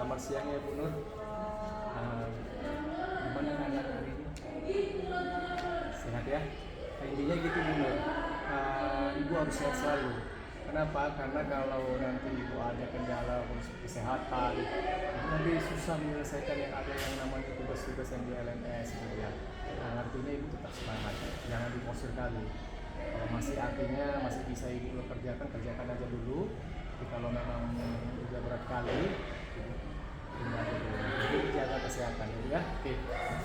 Selamat siang ya Bu Nur. Gimana keadaan hari ini? Sehat ya? Nah, intinya gitu Bu Nur. Ibu harus sehat selalu. Kenapa? Karena kalau nanti Ibu ada kendala kondisi kesehatan, Ibu nanti susah menyelesaikan yang ada yang namanya tugas-tugas yang di LMS gitu ya. Nah, artinya Ibu tetap semangat, jangan diforsir kali. Kalau masih artinya masih bisa Ibu kerjakan, kerjakan aja dulu. Tapi kalau memang udah berat kali, jadi jaga kesehatan ya. Oke.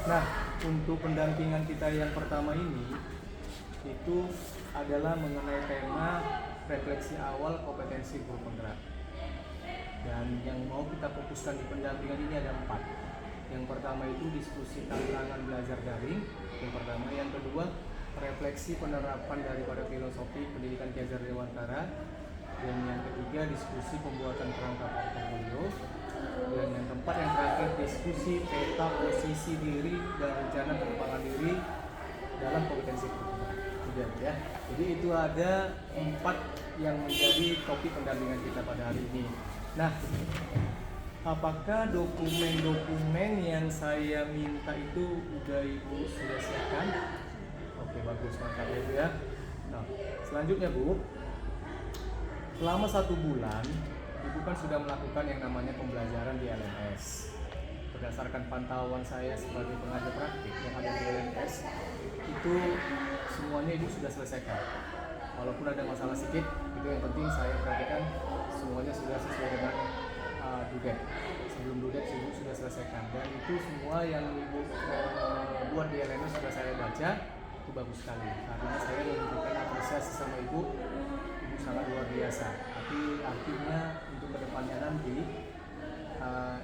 Nah, untuk pendampingan kita yang pertama ini itu adalah mengenai tema refleksi awal kompetensi guru penggerak. Dan yang mau kita fokuskan di pendampingan ini ada 4. Yang pertama itu diskusi tantangan belajar daring. Yang pertama, yang kedua refleksi penerapan daripada filosofi pendidikan Ki Hajar Dewantara. Dan yang ketiga diskusi pembuatan kerangka portofolio. Dan yang keempat, yang terakhir diskusi peta posisi diri dan rencana pengembangan diri dalam kompetensi kemudian ya. Jadi itu ada 4 yang menjadi topik pendampingan kita pada hari ini. Nah, apakah dokumen-dokumen yang saya minta itu udah Ibu sudah siapkan? Oke, bagus, mantap ya Bu ya. Nah, selanjutnya Bu, selama 1 bulan Ibu kan sudah melakukan yang namanya pembelajaran di LMS. Berdasarkan pantauan saya sebagai pengajar praktik yang ada di LMS, itu semuanya Ibu sudah selesaikan. Walaupun ada masalah sedikit, itu yang penting saya perhatikan semuanya sudah sesuai dengan dudet. Sebelum dudet Ibu sudah selesaikan, dan itu semua yang Ibu buat di LMS sudah saya baca, itu bagus sekali. Karena saya memberikan apresiasi sama Ibu sangat luar biasa. Tapi artinya untuk kedepannya nanti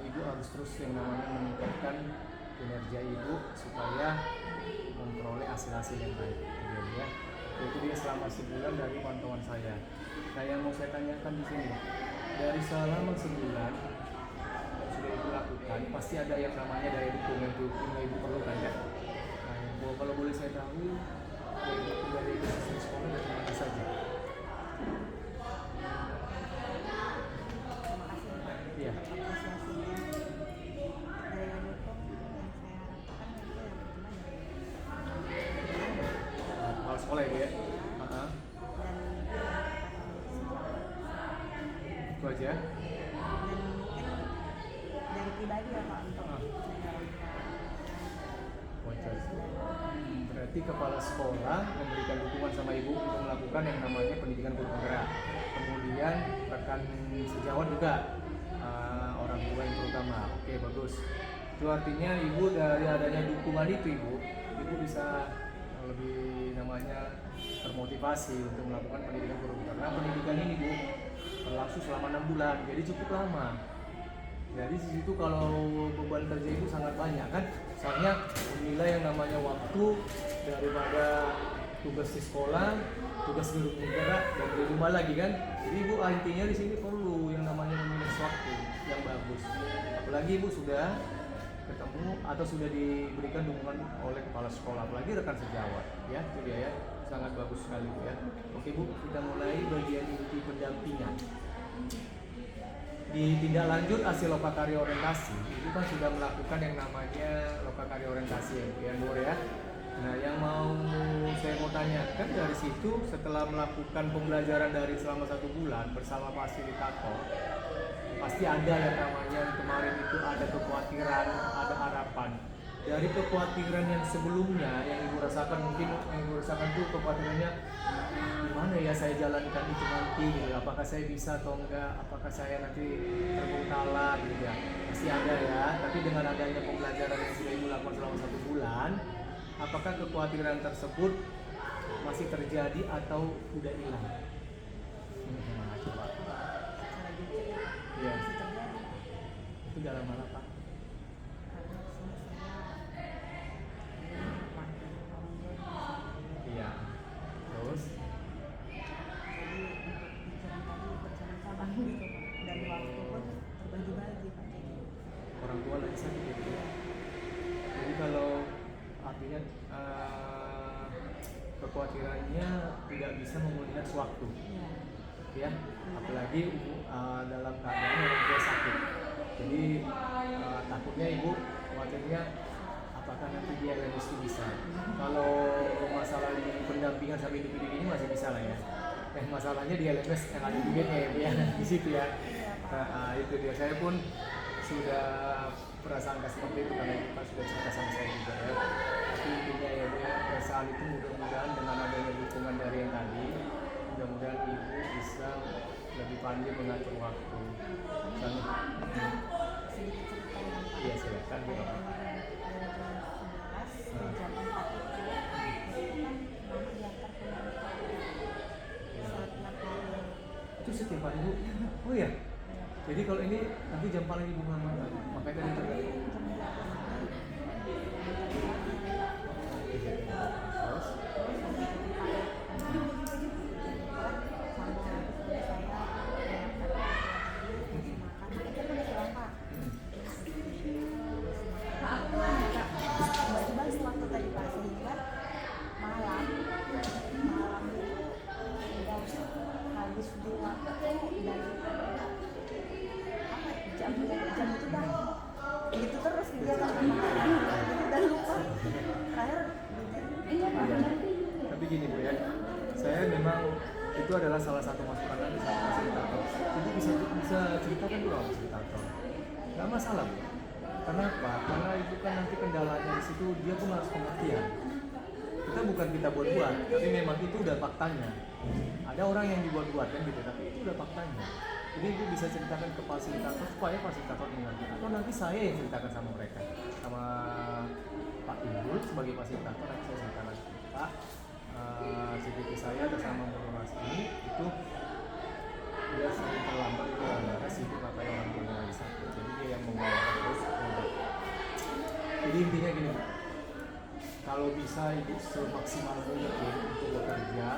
Ibu harus terus yang namanya meningkatkan kinerja Ibu supaya memperoleh hasil-hasil yang baik ya. Itu dia selama sebulan dari pantauan saya. Nah, yang mau saya tanyakan di sini, dari selama sebulan yang sudah Ibu lakukan, pasti ada yang namanya dari dokumen yang Ibu perlukan ya. Nah, kalau boleh saya tahu, dari sistem sekolah dari mana saja? Iya. Kepala sekolah ya? Itu aja? Dari pribadi ya Pak untuk Berarti kepala sekolah memberikan dukungan sama Ibu untuk melakukan yang namanya pendidikan guru penggerak. Kemudian rekan sejawat juga, orang tua yang terutama. Oke, bagus. Itu artinya Ibu dari adanya dukungan itu Ibu bisa lebih namanya termotivasi untuk melakukan pendidikan guru penggerak. Karena pendidikan ini Bu berlangsung selama 6 bulan, jadi cukup lama. Jadi di situ kalau beban kerja itu sangat banyak kan, soalnya menilai yang namanya waktu daripada tugas di sekolah, tugas di rumah penggerak, dan di rumah lagi kan. Jadi Ibu intinya di sini perlu yang namanya memanage waktu yang bagus. Apalagi Ibu sudah ketemu atau sudah diberikan dukungan oleh kepala sekolah, apalagi rekan sejawat ya, itu dia ya, sangat bagus sekali ya. Oke Bu, kita mulai bagian inti pendampingan. Di tindak lanjut hasil lokakarya orientasi, Ibu kan sudah melakukan yang namanya lokakarya orientasi ya Bu ya. Nah, yang saya mau tanyakan dari situ, setelah melakukan pembelajaran dari selama 1 bulan bersama fasilitator, pasti ada yang namanya kemarin itu ada kekhawatiran, ada harapan. Dari kekhawatiran yang sebelumnya yang Ibu rasakan, mungkin yang Ibu rasakan tuh kekhawatirannya gimana ya saya jalankan itu nanti gitu. Apakah saya bisa atau enggak, apakah saya nanti terbengkalai gitu ya. Pasti ada ya, tapi dengan adanya pembelajaran yang sudah Ibu lakukan selama 1 bulan, apakah kekhawatiran tersebut masih terjadi atau udah hilang? Coba. Iya. Itu dalam hal apa? Iya. Terus? Dan waktu pun terbagi-bagi Pak. Orang tua lagi sakit gitu ya. Jadi kalau artinya kekhawatirannya tidak bisa memuliakan sewaktu. Ya. ya, apalagi dalam keadaan orang tua sakit. Jadi takutnya ibu khawatirnya apakah nanti dia remisi bisa. Kalau masalah di pendampingan sampai hidup ini masih bisa lah ya. Masalahnya dia LMS yang ada duitnya ya dia di situ ya. Nah, itu dia. Saya pun sudah prasangka seperti itu karena Pak sudah cerita sama saya juga ya. Tapi intinya ya dia saat itu mudah-mudahan dengan adanya dukungan dari yang tadi, mudah-mudahan ibu bisa lebih pandai mengatur waktu. Misalnya, sedikit cerita ya Pak. iya silakan Bu. Dari jam 11 jam 4 itu kan mama diantar ke saat tiap hari. Itu setiap hari Bu. Oh ya. Jadi kalau ini nanti jam paling ibu mama makanya tadi terjadi. Terus jam itu dah gitu terus dia kan gitu udah lupa terakhir tapi gini Bu ya, saya memang itu adalah salah satu masukan dari sama fasilitator. Jadi bisa ceritakan dulu sama fasilitator. Gak masalah Bu. Kenapa? Karena itu kan nanti kendalanya di situ dia pun harus pengertian. Kita bukan kita buat-buat, tapi memang itu udah faktanya. Ada orang yang dibuat-buat kan gitu, tapi itu udah faktanya. Jadi ibu bisa ceritakan ke fasilitator supaya fasilitator mengerti. Atau nanti saya yang ceritakan sama mereka, sama Pak Ibu sebagai fasilitator. Nanti saya ceritakan Pak, CPT saya ada sama Monoras ini itu dia sering terlambat itu adalah sibuk apa yang orang tua lagi sakit. Jadi dia yang membawa terus. Jadi intinya gini, kalau bisa ibu semaksimal mungkin untuk bekerja.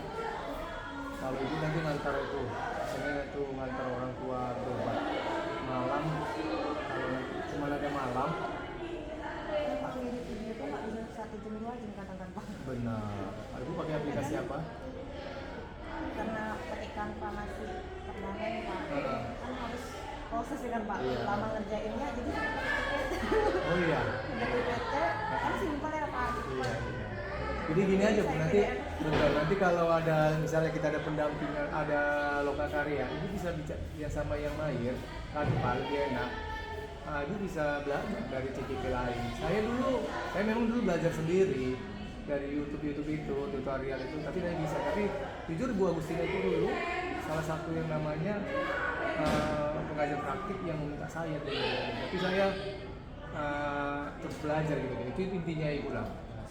Kalau ibu nanti ngantar itu, misalnya itu ngantar orang tua berobat malam, kalau nanti cuma ada malam. Pak mirip video itu Pak bisa 1 jam 2 jam kadang-kadang Pak. Benar. Ibu pakai aplikasi apa? Karena petikan farmasi perdana Pak kan harus proses kan Pak, Iya. lama ngerjainnya jadi Oh iya. udah PT kan simpel ya Pak. Iya. Jadi gini aja Bu, nanti kalau ada misalnya kita ada pendampingan, ada lokakarya, itu bisa bicara sama yang mahir, kan lebih enak. Itu bisa belajar dari CPT lain. Saya memang dulu belajar sendiri dari YouTube itu, tutorial itu, tapi saya bisa. Tapi jujur Bu Agustina itu dulu salah satu yang namanya pengajar praktik yang meminta saya dulu. Tapi saya terus belajar gitu. Itu intinya Ibu lah.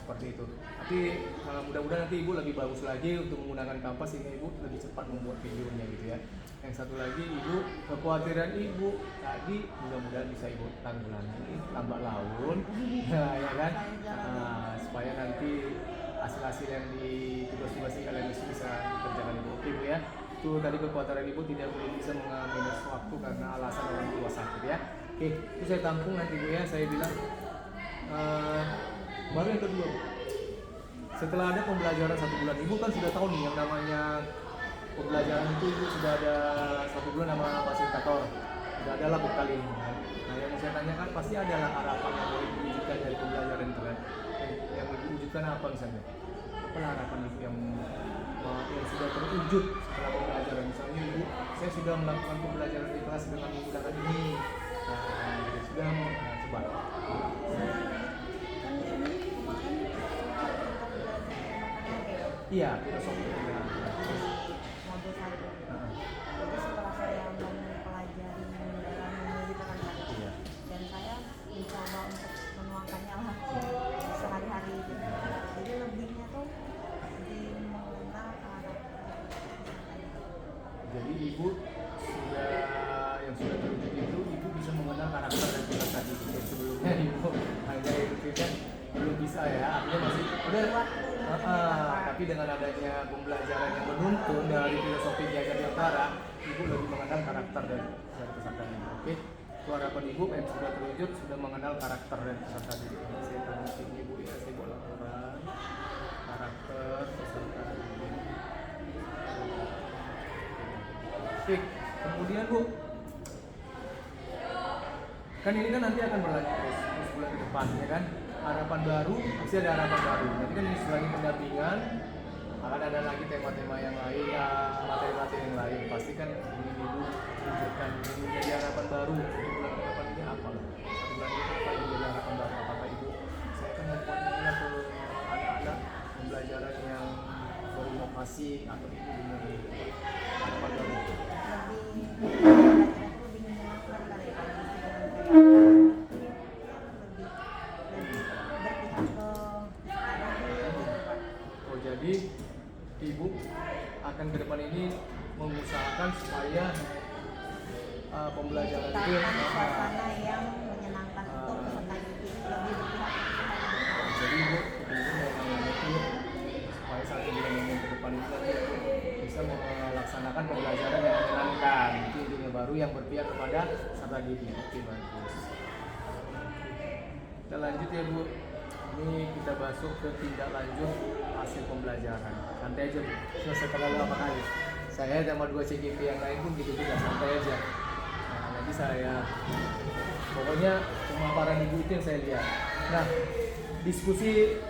Seperti itu. Tapi mudah-mudahan nanti ibu lebih bagus lagi untuk menggunakan Canva sehingga ibu lebih cepat membuat videonya gitu ya. Yang satu lagi ibu, kekhawatiran ibu tadi mudah-mudahan bisa ibu tanggulangi, lambat laun, ya kan? Supaya nanti hasil-hasil yang di tugas-tugas kalian itu bisa dikerjakan ibu. Oke Bu ya. Itu tadi kekhawatiran ibu tidak boleh bisa mengambil waktu karena alasan orang tua sakit ya. Oke, itu saya tampung nanti Bu ya. Saya bilang baru yang kedua Bu. Setelah ada pembelajaran 1 bulan, ibu kan sudah tahu nih yang namanya pembelajaran itu ibu sudah ada 1 bulan nama fasilitator, sudah ada lah bekal ini kan. Nah yang mau saya tanyakan pasti adalah harapan yang mau ibu wujudkan dari pembelajaran itu kan. Yang ibu wujudkan apa misalnya? Apa harapan ibu yang sudah terwujud setelah pembelajaran? Misalnya ibu, saya sudah melakukan pembelajaran di kelas dengan menggunakan ini. Sudah coba. Iya, filosofi. Modul 1. Jadi setelah saya mempelajari mendalami gitu kan Pak. Iya. Dan saya mencoba untuk menuangkannya lah sehari-hari gitu. Jadi lebihnya tuh di mengenal karakter. Jadi ibu yang sudah terwujud itu ibu bisa mengenal karakter dan sifat tadi itu sebelumnya ibu hanya itu kan belum bisa ya, artinya masih udah tapi dengan adanya pembelajaran yang menuntun dari filosofi Jagat Utara, ibu lebih mengenal karakter dan kesadaran ibu. Oke, itu harapan ibu yang sudah terwujud sudah mengenal karakter dan kesadaran diri. Saya tahu ibu ya, saya boleh laporan karakter kesadaran diri. Oke, kemudian Bu, kan ini kan nanti akan berlanjut terus bulan ke depan ya kan, harapan baru, pasti ada harapan baru. Nanti kan ini sebagai pendampingan akan ada lagi tema-tema yang lain, materi-materi yang lain. Pasti kan ini Ibu tunjukkan Ibu jadi harapan baru untuk bulan ke depan ini apa? Satu bulan ini apa yang jadi harapan baru? Apakah Ibu, saya kan membuat ini ke anak-anak pembelajaran yang berinovasi atau Ibu menjadi harapan baru? lebih menyenangkan kali ya, lebih berpihak ke anak gitu Pak. Oh, jadi Ibu akan ke depan ini mengusahakan supaya pembelajaran itu menciptakan suasana yang menyenangkan untuk peserta didik, lebih berpihak ke peserta didik. jadi Ibu memang itu supaya satu bulan yang ke depan itu nanti bisa melaksanakan pembelajaran yang menyenangkan, itu intinya, baru yang berpihak kepada peserta didik. Oke, bagus. Kita lanjut ya Bu, ini kita masuk ke tindak lanjut hasil pembelajaran. Santai aja Bu, selesai terlalu apa kali. Saya sama 2 CGP yang lain pun gitu juga, santai aja. Nah, nanti saya pokoknya pemaparan Ibu itu yang saya lihat. Nah, diskusi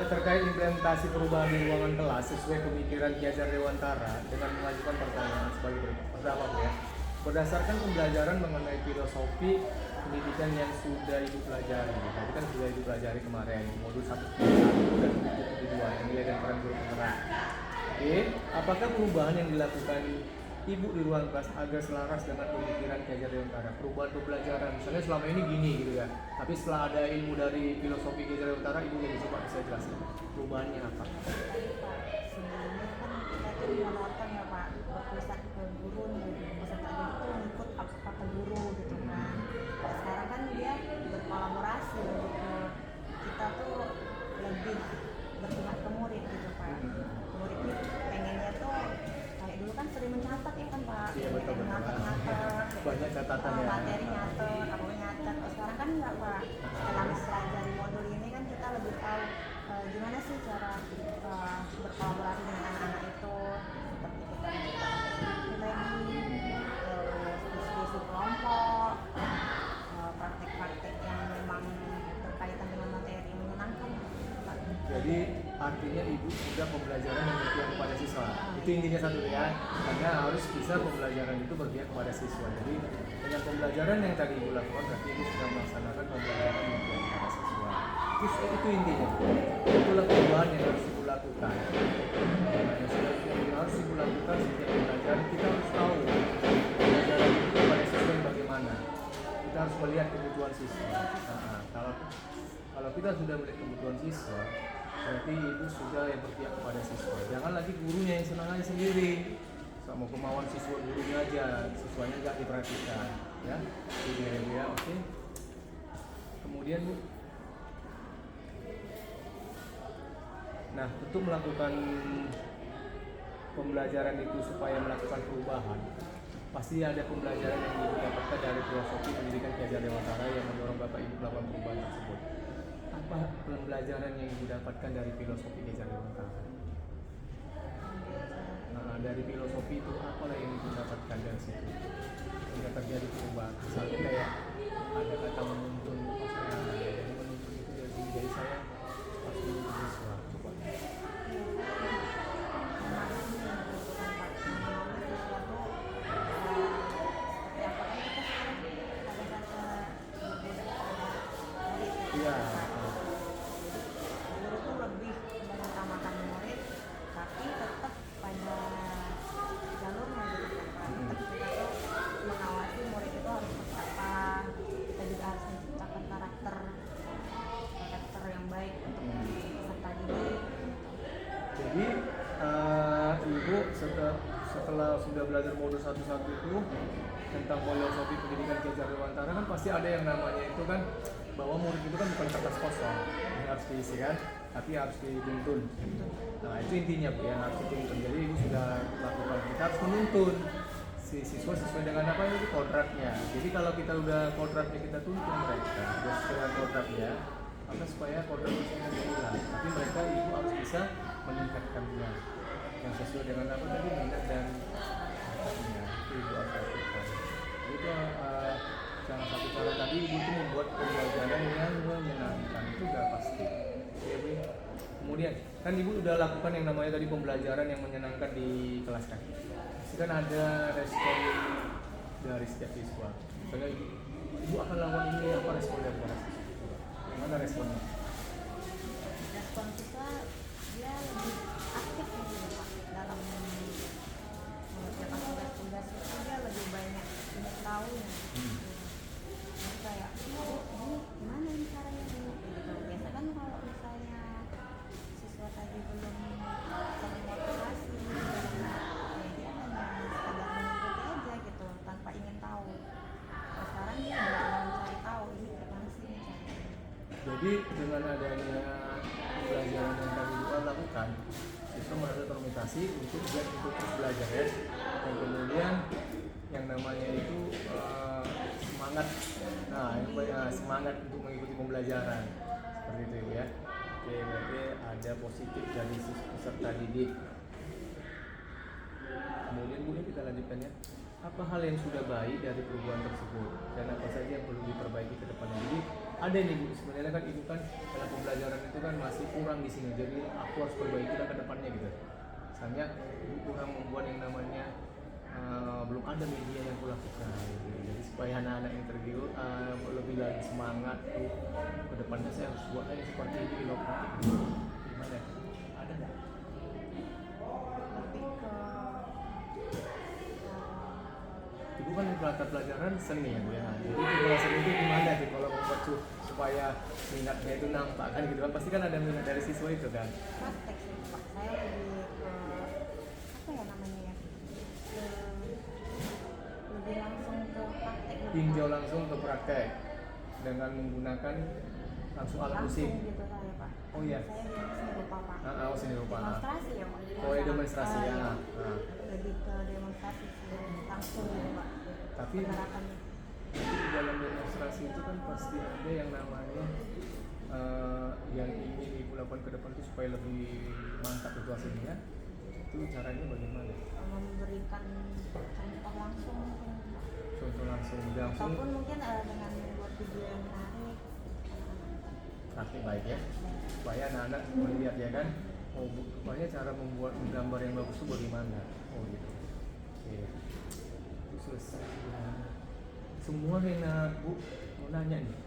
terkait implementasi perubahan di ruangan kelas sesuai pemikiran Ki Hajar Dewantara dengan mengajukan pertanyaan sebagai berikut. Pertama Bu ya, berdasarkan pembelajaran mengenai filosofi pendidikan yang sudah Ibu pelajari. Tadi kan sudah Ibu pelajari kemarin modul 1 dan modul 2 yang nilai dan peran guru penggerak. Oke, apakah perubahan yang dilakukan Ibu di ruang kelas agar selaras dengan pemikiran Ki Hajar Dewantara? Perubahan pembelajaran, misalnya selama ini gini gitu ya, tapi setelah ada ilmu dari filosofi Ki Hajar Dewantara, Ibu jadi coba bisa jelaskan perubahannya apa? Sebelumnya kan kita tuh monoton ya Pak, berpusat ke guru, peserta didik tuh ngikut apa kata guru gitu kan. Sekarang kan dia berkolaborasi, lebih ke kita tuh lebih berpihak ke murid gitu Pak. Murid ini pengennya tuh kayak dulu kan sering mencatat ya kan Pak. Iya, betul. Nyatet, Banyak catatan ya. materi nyatet, apa nyatet. Sekarang kan enggak Pak. Setelah mempelajari modul ini kan kita lebih tahu gimana sih cara berkolaborasi dengan anak-anak itu, seperti kita lagi diskusi kelompok, praktek-praktek yang memang berkaitan dengan materi yang menyenangkan. Jadi artinya Ibu sudah pembelajaran yang berpihak kepada siswa. Itu intinya satu ya, karena harus bisa pembelajaran itu berpihak kepada siswa. Jadi dengan pembelajaran yang tadi Ibu lakukan, berarti Ibu sudah melaksanakan pembelajaran yang berpihak kepada siswa. Itu intinya. Itulah perubahan yang harus Ibu lakukan. Yang harus Ibu lakukan setiap pembelajaran, kita harus tahu pembelajaran itu kepada siswa yang bagaimana. Kita harus melihat kebutuhan siswa. Kalau kita sudah melihat kebutuhan siswa, berarti Ibu sudah yang berpihak kepada siswa. Jangan lagi gurunya yang senang aja sendiri, sama kemauan siswa gurunya aja, siswanya nggak diperhatikan, ya. Ini ya, oke. Kemudian Bu, nah untuk melakukan pembelajaran itu supaya melakukan perubahan, pasti ada pembelajaran yang Ibu dapatkan dari filosofi pendidikan Ki Hajar Dewantara yang mendorong Bapak Ibu melakukan perubahan tersebut. Apa pembelajaran yang Ibu dapatkan dari filosofi Ki Hajar Dewantara? Nah, dari filosofi itu apalah yang Ibu dapatkan dari situ sehingga terjadi perubahan? Misalnya kayak ada kata menuntun, menuntun itu dari saya harus menuntun siswa. Coba. Iya. Guru tuh lebih mengutamakan murid, tapi tetap pada jalurnya gitu kan Pak. Tetap kita tuh mengawasi murid itu harus seperti apa. Kita juga harus menciptakan karakter yang baik untuk peserta didik. Jadi Ibu setelah sudah belajar modul 1 itu tentang filosofi pendidikan Ki Hajar Dewantara, kan pasti ada yang namanya itu kan, bahwa murid itu kan bukan kertas kosong yang harus diisi kan, tapi harus dituntun. Nah itu intinya Bu ya, harus dituntun. Jadi Ibu sudah lakukan, kita harus menuntun si siswa sesuai dengan apa itu kodratnya. Jadi kalau kita udah kodratnya kita tuntun mereka sesuai dengan kodratnya, maka supaya kodrat siswanya hilang. Tapi mereka Ibu harus bisa meningkatkannya yang sesuai dengan apa tadi, minat dan bakatnya. ibu harus lakukan. Itu salah satu cara tadi ibu itu membuat pembelajaran yang menyenangkan, itu udah pasti. Ya, Bu. Kemudian kan ibu udah lakukan yang namanya tadi pembelajaran yang menyenangkan di kelas kan. Pasti kan ada respon dari setiap siswa. Misalnya ibu akan lakukan ini, apa respon dari para siswa? Gimana responnya? Respon kita dia lebih aktif gitu Pak dalam mengerjakan tugas-tugas itu, dia lebih banyak ingin tahu ya. Jadi kayak ini gimana ini caranya gitu. Biasa kan kalau misalnya siswa tadi belum termotivasi, ya dia hanya sekadar mengikuti aja gitu tanpa ingin tahu. Nah, sekarang dia udah mencari tahu ini gimana sih ini caranya. Jadi dengan adanya pembelajaran yang kami lakukan, siswa merasa termotivasi untuk terus belajar ya. Dan kemudian yang namanya itu semangat, semangat untuk mengikuti pembelajaran seperti itu ya. Oke, berarti ada positif dari peserta didik. Kemudian kita lanjutkan ya. Apa hal yang sudah baik dari perubahan tersebut dan apa saja yang perlu diperbaiki ke depannya? Jadi ada nih Bu, sebenarnya kan ibu kan dalam pembelajaran itu kan masih kurang di sini, jadi aku harus perbaiki ke depannya gitu. Misalnya ibu kurang membuat yang namanya belum ada media yang kulakukan gitu. Jadi supaya anak-anak yang tergiur lebih lagi semangat tuh ke depannya saya harus buat aja seperti ini inovatif. Gimana? Ada nggak? Lebih ke Ibu kan latar pelajaran seni ya Bu ya. Jadi kalau seni itu gimana sih kalau membuat supaya minatnya itu nampak kan gitu kan, pasti kan ada minat dari siswa itu kan. praktek sih Pak, saya lebih ke apa ya namanya ya, lebih langsung ke praktek gitu, Tinjau Pak. langsung ke praktek dengan menggunakan langsung alat musik. Langsung gitu saya Pak. Oh iya. Saya di seni rupa Pak. Seni rupa. Demonstrasi ya Pak. Oh ya, demonstrasi ya. Iya. Lebih ke demonstrasi sih, langsung gitu Pak. Tapi Penerapannya. di dalam demonstrasi itu kan pasti ada yang namanya yang ingin ibu lakukan ke depan itu supaya lebih mantap situasinya. Itu caranya bagaimana? Memberikan contoh langsung mungkin Pak. Contoh langsung Ataupun mungkin dengan membuat video yang menarik. praktik baik ya, supaya anak-anak melihat ya kan, oh rupanya cara membuat gambar yang bagus itu bagaimana, oh gitu. Oke, itu selesai. Semua yang Bu mau nanya nih,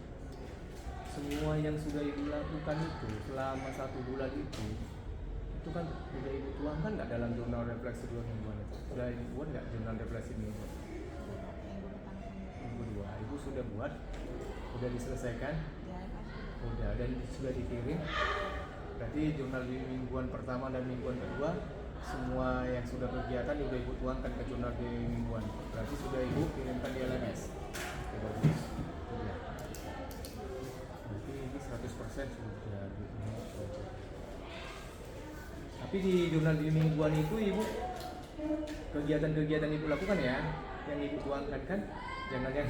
semua yang sudah ibu lakukan itu selama 1 bulan itu kan sudah ibu tuangkan nggak dalam jurnal refleksi 2 mingguan itu? Sudah ibu buat nggak jurnal refleksi minggu? Minggu 2, ibu sudah buat, sudah diselesaikan, udah dan sudah dikirim. Berarti jurnal di mingguan pertama dan mingguan kedua semua yang sudah kegiatan sudah ibu tuangkan ke jurnal di mingguan. Berarti sudah ibu kirimkan di LMS. Oke, bagus. Iya. Berarti ini 100% sudah di. Tapi di jurnal di mingguan itu ibu kegiatan-kegiatan ibu lakukan ya, yang ibu tuangkan kan, jangan yang